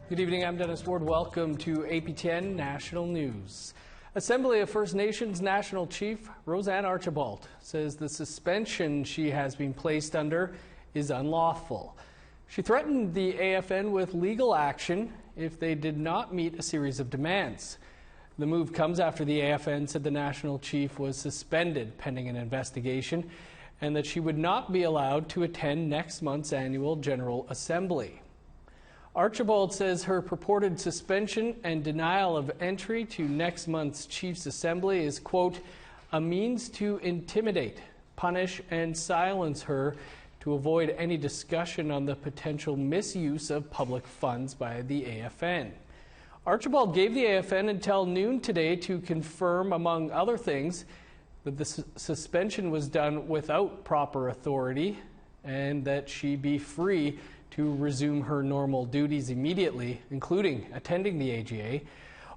Good evening, I'm Dennis Ward. Welcome to APTN National News. Assembly of First Nations National Chief Roseanne Archibald says the suspension she has been placed under is unlawful. She threatened the AFN with legal action if they did not meet a series of demands. The move comes after the AFN said the National Chief was suspended pending an investigation and that she would not be allowed to attend next month's annual General Assembly. Archibald says her purported suspension and denial of entry to next month's Chiefs Assembly is, quote, a means to intimidate, punish, and silence her to avoid any discussion on the potential misuse of public funds by the AFN. Archibald gave the AFN until noon today to confirm, among other things, that the suspension was done without proper authority and that she be free to resume her normal duties immediately, including attending the AGA.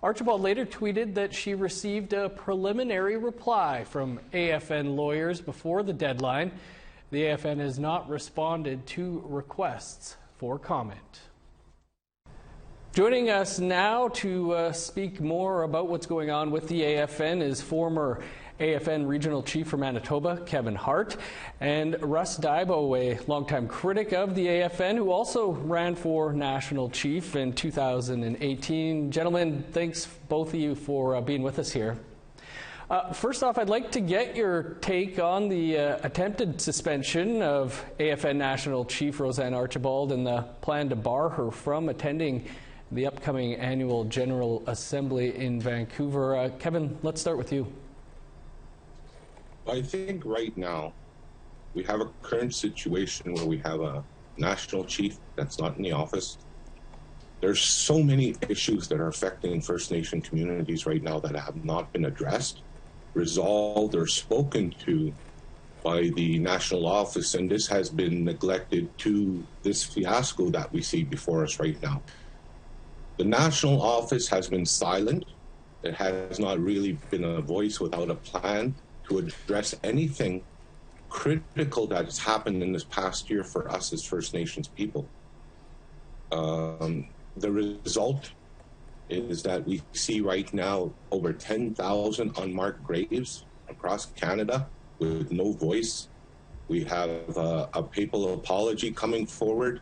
Archibald later tweeted that she received a preliminary reply from AFN lawyers before the deadline. The AFN has not responded to requests for comment. Joining us now to speak more about what's going on with the AFN is former AFN Regional Chief for Manitoba, Kevin Hart, and Russ Dibo, a longtime critic of the AFN, who also ran for National Chief in 2018. Gentlemen, thanks both of you for being with us here. First off, I'd like to get your take on the attempted suspension of AFN National Chief Roseanne Archibald and the plan to bar her from attending the upcoming annual General Assembly in Vancouver. Kevin, let's start with you. I think right now we have a current situation where we have a national chief that's not in the office. There's so many issues that are affecting First Nation communities right now that have not been addressed, resolved, or spoken to by the national office, and this has been neglected to this fiasco that we see before us right now. The national office has been silent. It has not really been a voice without a plan to address anything critical that has happened in this past year for us as First Nations people. The result is that we see right now over 10,000 unmarked graves across Canada with no voice. We have a papal apology coming forward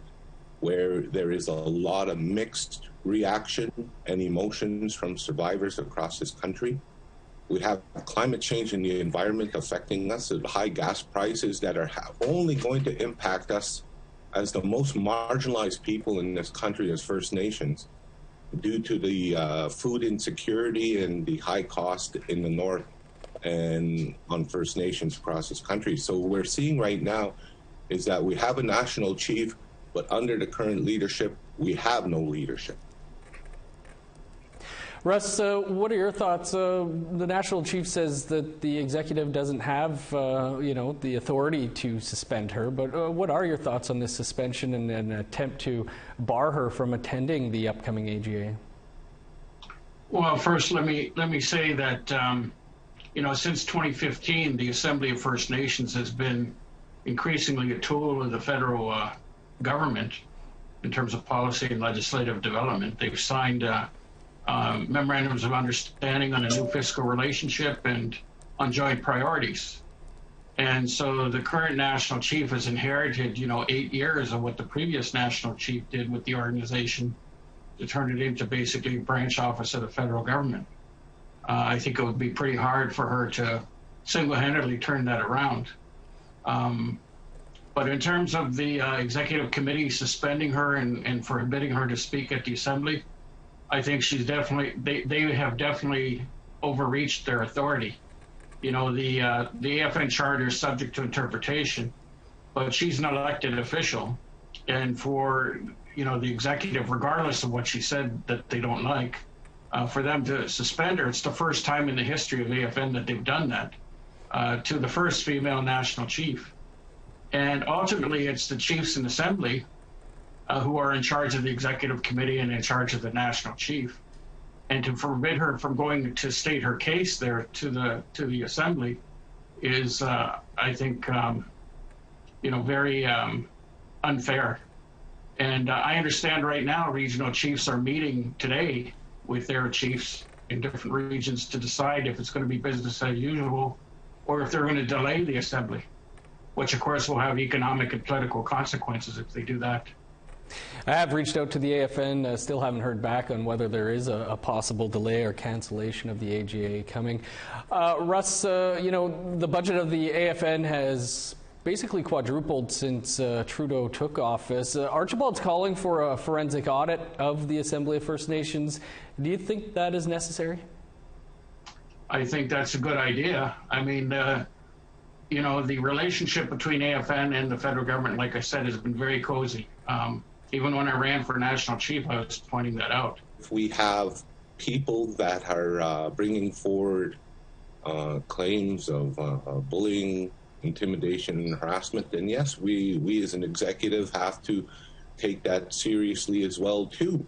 where there is a lot of mixed reaction and emotions from survivors across this country. We have climate change in the environment affecting us, and high gas prices that are only going to impact us as the most marginalized people in this country as First Nations due to the food insecurity and the high cost in the north and on First Nations across this country. So what we're seeing right now is that we have a national chief, but under the current leadership, we have no leadership. Russ, what are your thoughts? The National Chief says that the executive doesn't have, the authority to suspend her. But what are your thoughts on this suspension and an attempt to bar her from attending the upcoming AGA? Well, first, let me say that since 2015, the Assembly of First Nations has been increasingly a tool of the federal government in terms of policy and legislative development. They've signed memorandums of understanding on a new fiscal relationship and on joint priorities. And so the current national chief has inherited, 8 years of what the previous national chief did with the organization to turn it into basically a branch office of the federal government. I think it would be pretty hard for her to single-handedly turn that around. But in terms of the executive committee suspending her and forbidding her to speak at the assembly, I think she's they have definitely overreached their authority. The AFN charter is subject to interpretation, but she's an elected official. And for, the executive, regardless of what she said that they don't like, for them to suspend her, it's the first time in the history of AFN that they've done that to the first female national chief. And ultimately, it's the chiefs in assembly who are in charge of the executive committee and in charge of the national chief. And to forbid her from going to state her case there to the assembly is, I think, very unfair. And I understand right now regional chiefs are meeting today with their chiefs in different regions to decide if it's going to be business as usual or if they're going to delay the assembly, which of course will have economic and political consequences if they do that. I have reached out to the AFN, still haven't heard back on whether there is a possible delay or cancellation of the AGA coming. Russ, the budget of the AFN has basically quadrupled since Trudeau took office. Archibald's calling for a forensic audit of the Assembly of First Nations. Do you think that is necessary? I think that's a good idea. I mean, the relationship between AFN and the federal government, like I said, has been very cozy. Even when I ran for national chief, I was pointing that out. If we have people that are bringing forward claims of bullying, intimidation, and harassment, then yes, we as an executive have to take that seriously as well too.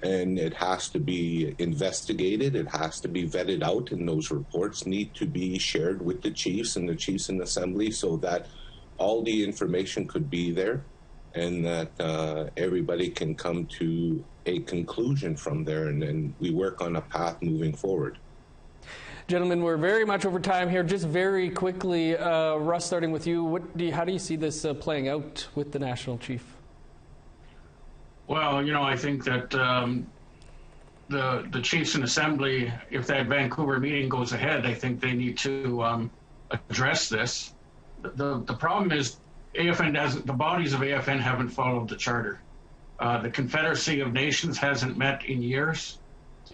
And it has to be investigated, it has to be vetted out, and those reports need to be shared with the chiefs and the chiefs in assembly so that all the information could be there and that everybody can come to a conclusion from there, and then we work on a path moving forward. Gentlemen, we're very much over time here. Just very quickly, Russ, starting with you, how do you see this playing out with the national chief? Well, I think that the chiefs in assembly, if that Vancouver meeting goes ahead, I think they need to address this. The problem is the bodies of AFN haven't followed the charter. The Confederacy of Nations hasn't met in years.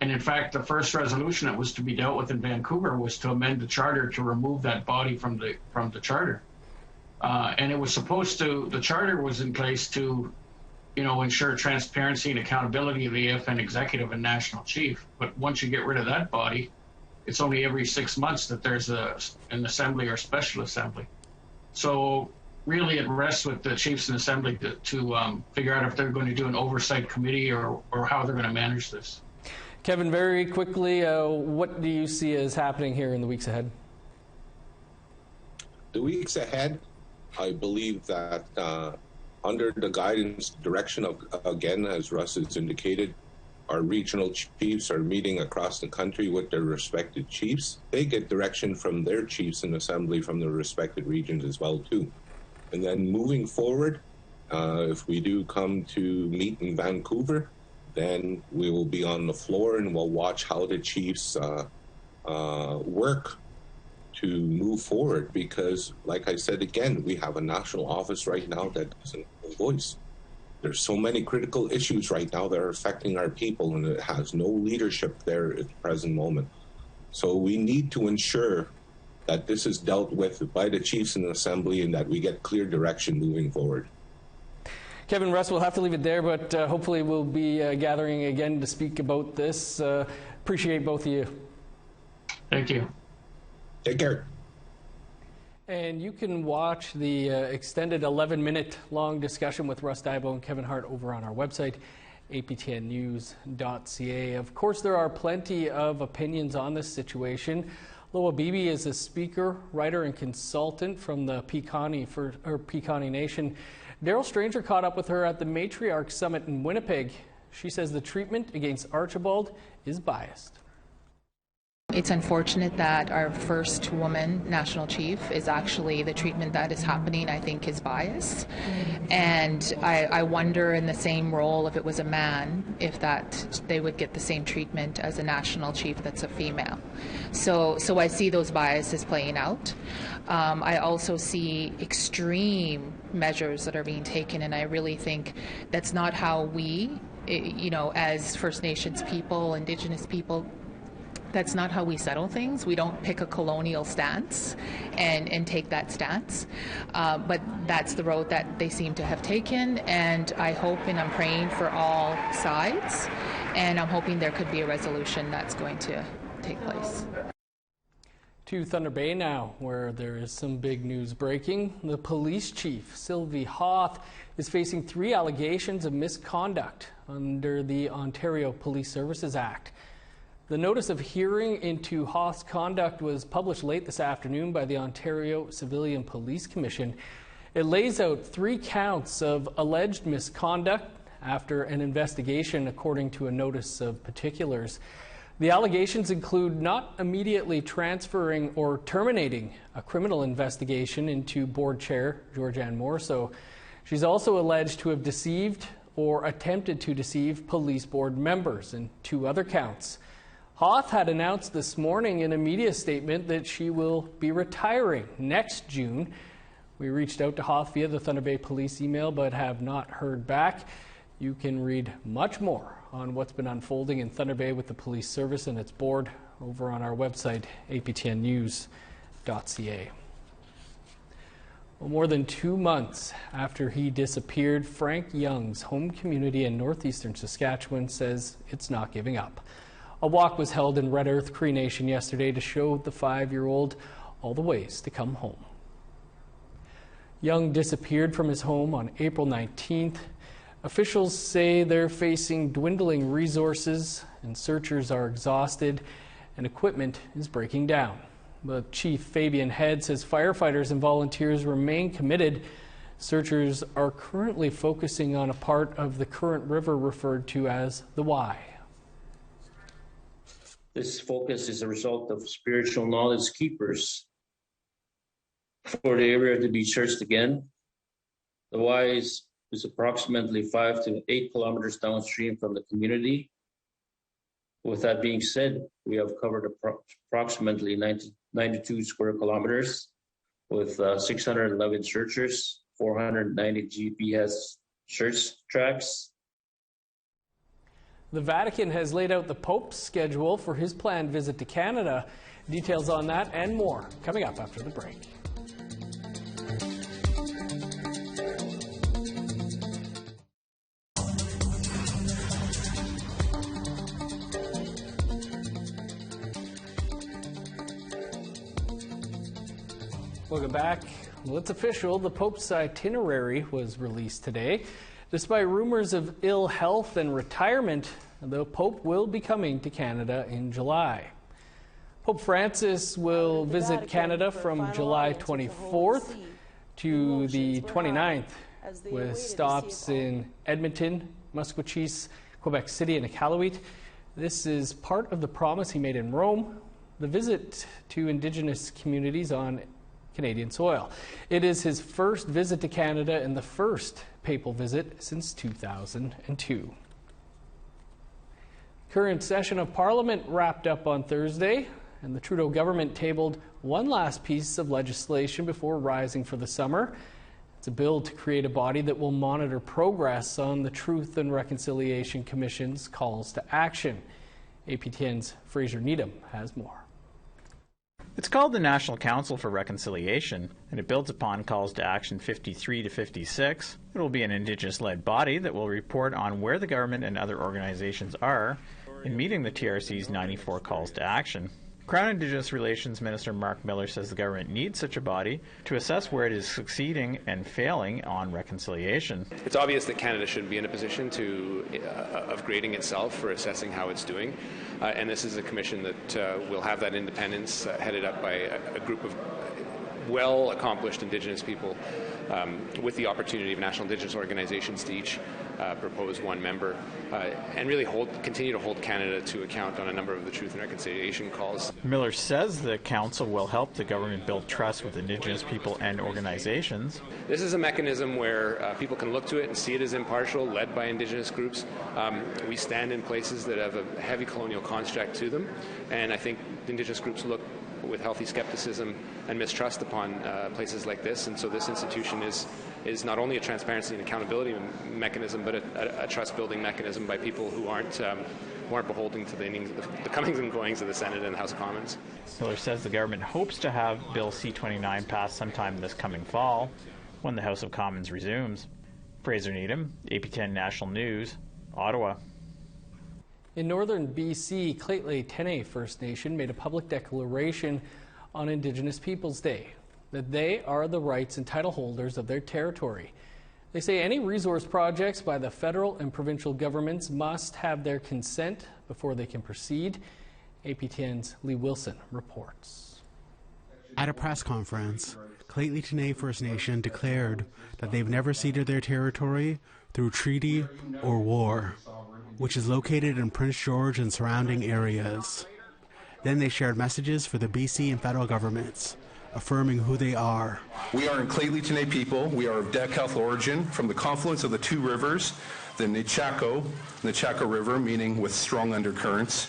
And in fact, the first resolution that was to be dealt with in Vancouver was to amend the charter to remove that body from the charter. And it was the charter was in place to, ensure transparency and accountability of the AFN executive and national chief. But once you get rid of that body, it's only every 6 months that there's an assembly or special assembly. So really it rests with the chiefs in assembly to figure out if they're going to do an oversight committee or how they're going to manage this. Kevin, very quickly, what do you see as happening here in the weeks ahead? The weeks ahead, I believe that under the guidance, direction of, again, as Russ has indicated, our regional chiefs are meeting across the country with their respected chiefs. They get direction from their chiefs in assembly from their respected regions as well, too. And then moving forward, if we do come to meet in Vancouver, then we will be on the floor and we'll watch how the chiefs work to move forward, because like I said again, we have a national office right now that doesn't have a voice. There's so many critical issues right now that are affecting our people, and it has no leadership there at the present moment. So we need to ensure that this is dealt with by the chiefs in the assembly and that we get clear direction moving forward. Kevin, Russ, we'll have to leave it there, but hopefully we'll be gathering again to speak about this. Appreciate both of you. Thank you. Take care. And you can watch the extended 11-minute long discussion with Russ Dibo and Kevin Hart over on our website, aptnnews.ca. Of course, there are plenty of opinions on this situation. Lowell Bibi is a speaker, writer, and consultant from the Pequaney Nation. Daryl Stranger caught up with her at the Matriarch Summit in Winnipeg. She says the treatment against Archibald is biased. It's unfortunate that our first woman national chief is actually the treatment that is happening, I think, is biased. And I wonder in the same role, if it was a man, if that they would get the same treatment as a national chief that's a female. So I see those biases playing out. I also see extreme measures that are being taken, and I really think that's not how we, as First Nations people, Indigenous people, that's not how we settle things. We don't pick a colonial stance and take that stance. But that's the road that they seem to have taken, and I hope and I'm praying for all sides, and I'm hoping there could be a resolution that's going to take place. To Thunder Bay now, where there is some big news breaking. The police chief, Sylvie Hoth, is facing 3 allegations of misconduct under the Ontario Police Services Act. The notice of hearing into Hoth's conduct was published late this afternoon by the Ontario Civilian Police Commission. It lays out 3 counts of alleged misconduct after an investigation, according to a notice of particulars. The allegations include not immediately transferring or terminating a criminal investigation into board chair Georgianne Morso. She's also alleged to have deceived or attempted to deceive police board members in 2 other counts. Hoth had announced this morning in a media statement that she will be retiring next June. We reached out to Hoth via the Thunder Bay Police email but have not heard back. You can read much more on what's been unfolding in Thunder Bay with the police service and its board over on our website, aptnnews.ca. Well, more than 2 months after he disappeared, Frank Young's home community in northeastern Saskatchewan says it's not giving up. A walk was held in Red Earth Cree Nation yesterday to show the 5-year-old all the ways to come home. Young disappeared from his home on April 19th. Officials say they're facing dwindling resources and searchers are exhausted and equipment is breaking down. But Chief Fabian Head says firefighters and volunteers remain committed. Searchers are currently focusing on a part of the current river referred to as the Y. This focus is a result of spiritual knowledge keepers for the area to be searched again. The Y is approximately 5 to 8 kilometers downstream from the community. With that being said, we have covered approximately 92 square kilometers with 611 searchers, 490 GPS search tracks. The Vatican has laid out the Pope's schedule for his planned visit to Canada. Details on that and more coming up after the break. Welcome back. Well, it's official. The Pope's itinerary was released today. Despite rumors of ill health and retirement, the Pope will be coming to Canada in July. Pope Francis will visit Canada from July 24th to the 29th, with stops in Edmonton, Musqueam, Quebec City, and Iqaluit. This is part of the promise he made in Rome, the visit to Indigenous communities on Canadian soil. It is his first visit to Canada and the first papal visit since 2002. Current session of Parliament wrapped up on Thursday, and the Trudeau government tabled one last piece of legislation before rising for the summer. It's a bill to create a body that will monitor progress on the Truth and Reconciliation Commission's calls to action. APTN's Fraser Needham has more. It's called the National Council for Reconciliation, and it builds upon calls to action 53 to 56. It will be an Indigenous-led body that will report on where the government and other organizations are in meeting the TRC's 94 calls to action. Crown Indigenous Relations Minister Mark Miller says the government needs such a body to assess where it is succeeding and failing on reconciliation. It's obvious that Canada should be in a position of grading itself for assessing how it's doing, and this is a commission that will have that independence headed up by a group of well-accomplished Indigenous people with the opportunity of national Indigenous organizations to each propose one member and really continue to hold Canada to account on a number of the Truth and Reconciliation calls. Miller says the council will help the government build trust with Indigenous people and organizations. This is a mechanism where people can look to it and see it as impartial, led by Indigenous groups. We stand in places that have a heavy colonial construct to them, and I think Indigenous groups look with healthy skepticism and mistrust upon places like this, and so this institution is not only a transparency and accountability mechanism, but a trust-building mechanism by people who aren't beholden to the comings and goings of the Senate and the House of Commons. Miller says the government hopes to have Bill C-29 passed sometime this coming fall, when the House of Commons resumes. Fraser Needham, APTN National News, Ottawa. In northern BC, Lheidli T'enneh First Nation made a public declaration on Indigenous Peoples Day that they are the rights and title holders of their territory. They say any resource projects by the federal and provincial governments must have their consent before they can proceed. APTN's Lee Wilson reports. At a press conference, Lheidli First Nation declared that they've never ceded their territory through treaty or war, which is located in Prince George and surrounding areas. Then they shared messages for the BC and federal governments, affirming who they are. We are Lheidli people. We are of Dekalth origin from the confluence of the two rivers, the Nechako River, meaning with strong undercurrents,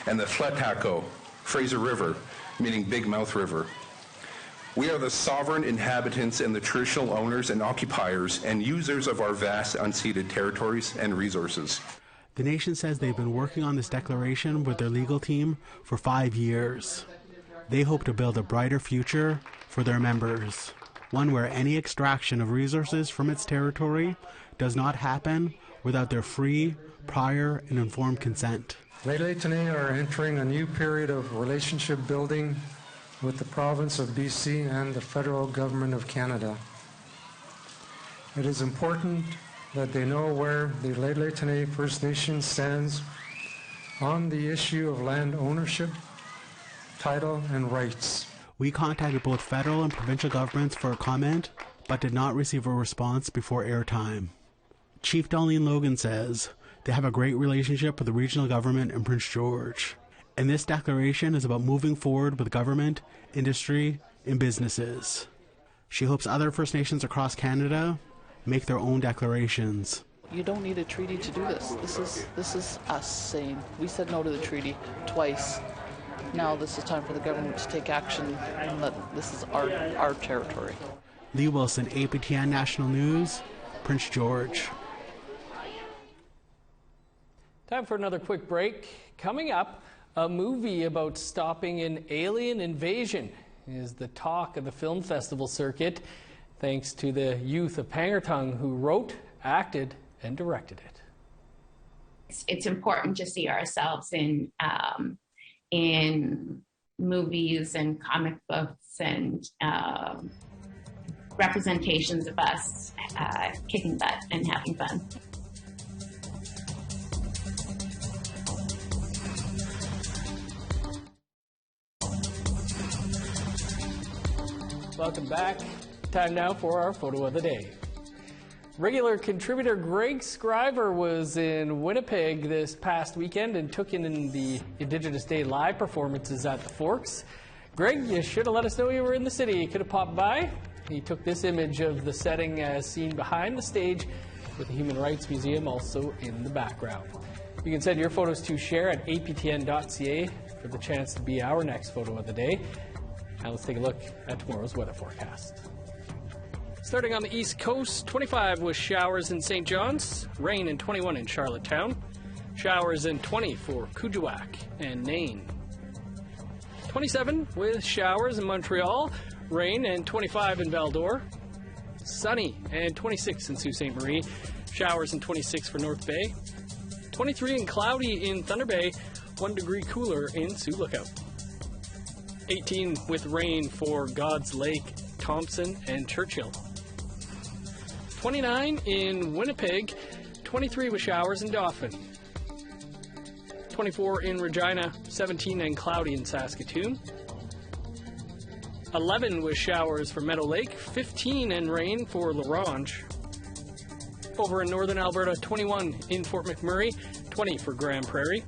and the Tletako, Fraser River, meaning Big Mouth River. We are the sovereign inhabitants and the traditional owners and occupiers and users of our vast unceded territories and resources. The nation says they've been working on this declaration with their legal team for 5 years. They hope to build a brighter future for their members, one where any extraction of resources from its territory does not happen without their free, prior, and informed consent. Lheidli are entering a new period of relationship building with the province of BC and the federal government of Canada. It is important that they know where the Lheidli First Nation stands on the issue of land ownership, title, and rights. We contacted both federal and provincial governments for a comment, but did not receive a response before airtime. Chief Darlene Logan says they have a great relationship with the regional government in Prince George, and this declaration is about moving forward with government, industry, and businesses. She hopes other First Nations across Canada make their own declarations. You don't need a treaty to do this. This is us saying we said no to the treaty twice. Now this is time for the government to take action and that this is our territory. Lee Wilson, APTN National News, Prince George. Time for another quick break. Coming up, a movie about stopping an alien invasion is the talk of the film festival circuit, thanks to the youth of Pangertung who wrote, acted, and directed it. It's important to see ourselves in movies and comic books and representations of us kicking butt and having fun. Welcome back. Time now for our photo of the day. Regular contributor Greg Scriver was in Winnipeg this past weekend and took in the Indigenous Day live performances at the Forks. Greg, you should have let us know you were in the city. You could have popped by. He took this image of the setting as seen behind the stage with the Human Rights Museum also in the background. You can send your photos to share at aptn.ca for the chance to be our next photo of the day. Now let's take a look at tomorrow's weather forecast. Starting on the East Coast, 25 with showers in St. John's, rain and 21 in Charlottetown, showers and 20 for Kuujjuaq and Nain. 27 with showers in Montreal, rain and 25 in Val-d'Or, sunny and 26 in Sault Ste. Marie, showers and 26 for North Bay, 23 and cloudy in Thunder Bay, 1 degree cooler in Sioux Lookout. 18 with rain for God's Lake, Thompson, and Churchill. 29 in Winnipeg, 23 with showers in Dauphin. 24 in Regina, 17 and cloudy in Saskatoon. 11 with showers for Meadow Lake, 15 and rain for La Ronge. Over in northern Alberta, 21 in Fort McMurray, 20 for Grand Prairie.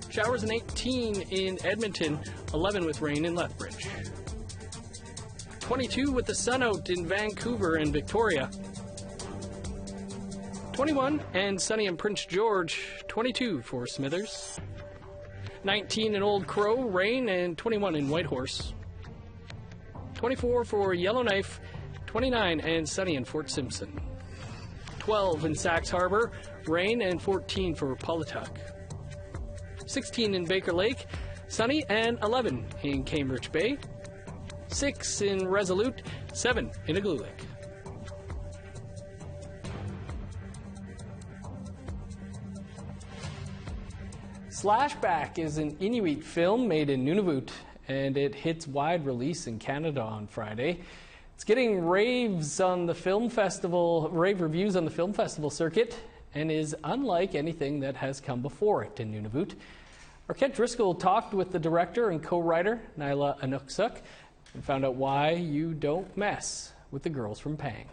Showers and 18 in Edmonton, 11 with rain in Lethbridge. 22 with the sun out in Vancouver and Victoria. 21 and sunny in Prince George, 22 for Smithers. 19 in Old Crow, rain, and 21 in Whitehorse. 24 for Yellowknife, 29 and sunny in Fort Simpson. 12 in Sax Harbor, rain, and 14 for Paulituck. 16 in Baker Lake, sunny, and 11 in Cambridge Bay. 6 in Resolute, 7 in Igloolik. Slashback is an Inuit film made in Nunavut, and it hits wide release in Canada on Friday. It's getting rave reviews on the film festival circuit, and is unlike anything that has come before it in Nunavut. Our Kent Driscoll talked with the director and co-writer, Nyla Anuksuk, and found out why you don't mess with the girls from Pang.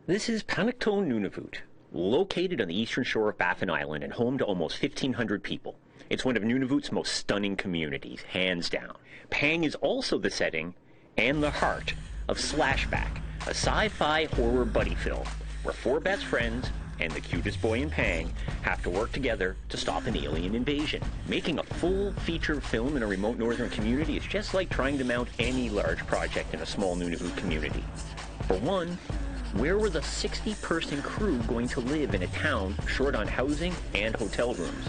This is Panakto Nunavut, located on the eastern shore of Baffin Island and home to almost 1,500 people. It's one of Nunavut's most stunning communities, hands down. Pang is also the setting and the heart of Slashback, a sci-fi horror buddy film where four best friends and the cutest boy in Pang have to work together to stop an alien invasion. Making a full feature film in a remote northern community is just like trying to mount any large project in a small Nunavut community. For one, where were the 60-person crew going to live in a town short on housing and hotel rooms?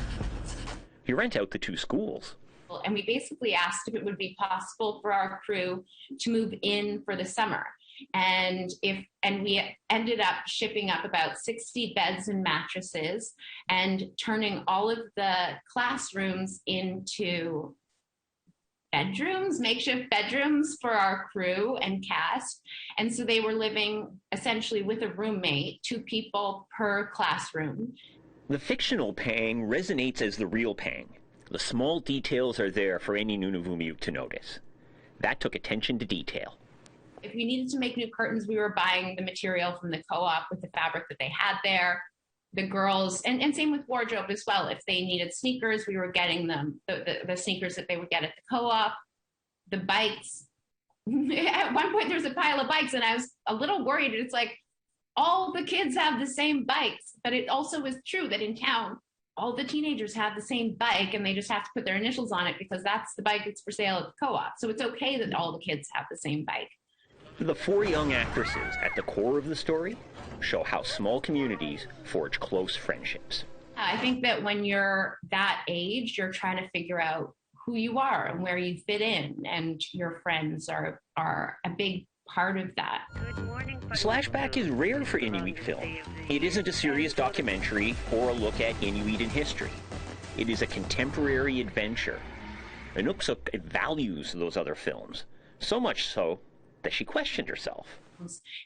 You rent out the two schools. And we basically asked if it would be possible for our crew to move in for the summer. And we ended up shipping up about 60 beds and mattresses and turning all of the classrooms into bedrooms, makeshift bedrooms for our crew and cast. And so they were living essentially with a roommate, 2 people per classroom. The fictional Pang resonates as the real Pang. The small details are there for any Nunavummiut to notice. That took attention to detail. If we needed to make new curtains, we were buying the material from the co-op with the fabric that they had there. The girls, and same with wardrobe as well. If they needed sneakers, we were getting them, the sneakers that they would get at the co-op. The bikes. At one point, there was a pile of bikes, and I was a little worried. It's like, all the kids have the same bikes. But it also is true that in town, all the teenagers have the same bike, and they just have to put their initials on it because that's the bike that's for sale at the co-op. So it's okay that all the kids have the same bike. The 4 young actresses at the core of the story show how small communities forge close friendships. I think that when you're that age, you're trying to figure out who you are and where you fit in, and your friends are a big part of that. Slashback is rare for Inuit film. It isn't a serious documentary or a look at Inuit in history. It is a contemporary adventure. Anuksuk values those other films, so much so that she questioned herself.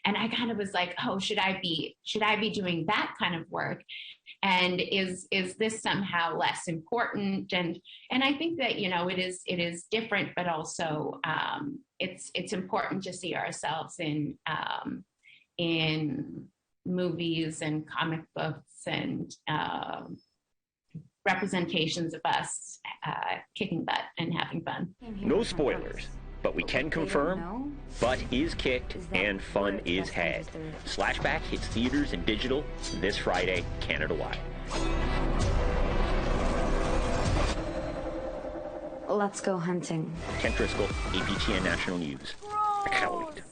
And I kind of was like, oh, should I be doing that kind of work? And is this somehow less important? And I think that, you know, it is different, but also it's important to see ourselves in movies and comic books and representations of us kicking butt and having fun. No spoilers, but we can confirm butt is kicked and fun is had. Slashback hits theaters and digital this Friday, Canada-wide. Let's go hunting. Kent Driscoll, APTN National News.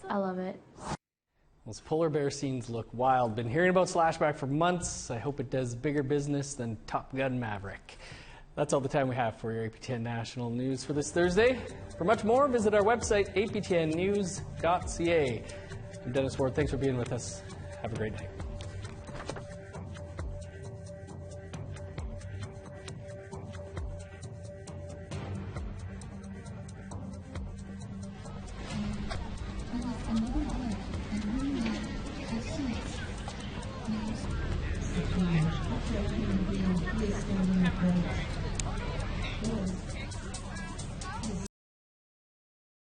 I love it. Those polar bear scenes look wild. Been hearing about Slashback for months. I hope it does bigger business than Top Gun Maverick. That's all the time we have for your APTN National News for this Thursday. For much more, visit our website, aptnnews.ca. I'm Dennis Ward. Thanks for being with us. Have a great day. Yes.